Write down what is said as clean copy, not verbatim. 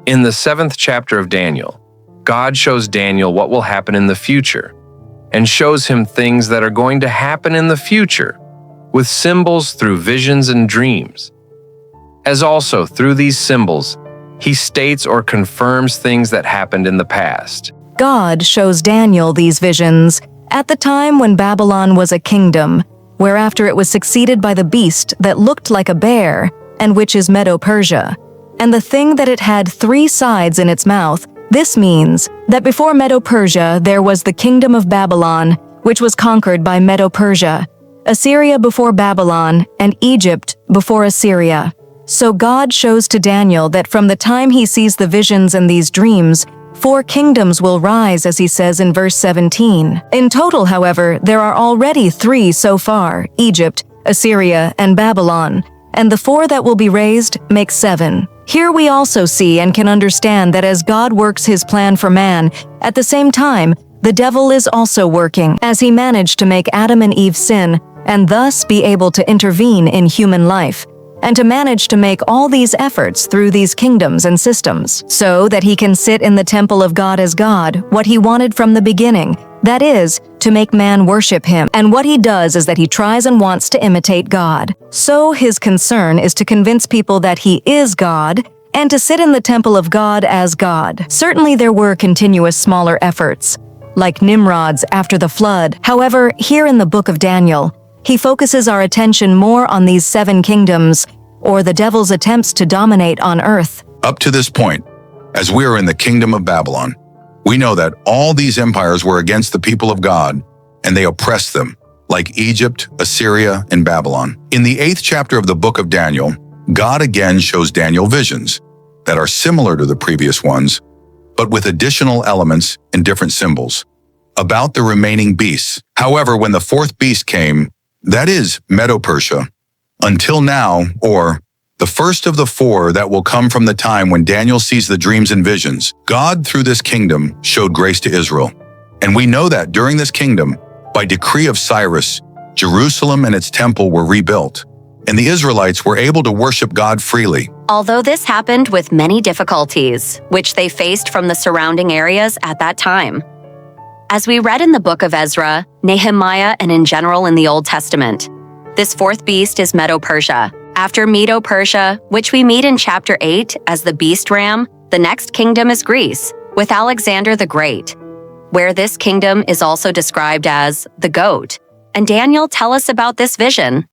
In the 7th chapter of Daniel, God shows Daniel what will happen in the future, and shows him things that are going to happen in the future, with symbols through visions and dreams. As also through these symbols, he states or confirms things that happened in the past. God shows Daniel these visions at the time when Babylon was a kingdom, whereafter it was succeeded by the beast that looked like a bear, and which is Medo-Persia, and the thing that it had 3 sides in its mouth. This means that before Medo-Persia there was the kingdom of Babylon, which was conquered by Medo-Persia, Assyria before Babylon, and Egypt before Assyria. So God shows to Daniel that from the time he sees the visions and these dreams, 4 kingdoms will rise, as he says in verse 17. In total, however, there are already 3 so far: Egypt, Assyria, and Babylon, and the 4 that will be raised make 7. Here we also see and can understand that as God works his plan for man, at the same time, the devil is also working, as he managed to make Adam and Eve sin, and thus be able to intervene in human life, and to manage to make all these efforts through these kingdoms and systems, so that he can sit in the temple of God as God, what he wanted from the beginning, that is, to make man worship him. And what he does is that he tries and wants to imitate God. So his concern is to convince people that he is God, and to sit in the temple of God as God. Certainly there were continuous smaller efforts, like Nimrod's after the flood. However, here in the book of Daniel, he focuses our attention more on these 7 kingdoms, or the devil's attempts to dominate on earth. Up to this point, as we are in the kingdom of Babylon, we know that all these empires were against the people of God, and they oppressed them, like Egypt, Assyria, and Babylon. In the 8th chapter of the book of Daniel, God again shows Daniel visions that are similar to the previous ones, but with additional elements and different symbols, about the remaining beasts. However, when the 4th beast came, that is Medo-Persia, until now, or the first of the 4 that will come from the time when Daniel sees the dreams and visions, God through this kingdom showed grace to Israel. And we know that during this kingdom, by decree of Cyrus, Jerusalem and its temple were rebuilt, and the Israelites were able to worship God freely. Although this happened with many difficulties, which they faced from the surrounding areas at that time. As we read in the book of Ezra, Nehemiah, and in general in the Old Testament, this 4th beast is Medo-Persia. After Medo-Persia, which we meet in chapter 8 as the beast ram, the next kingdom is Greece, with Alexander the Great, where this kingdom is also described as the goat. And Daniel tells us about this vision.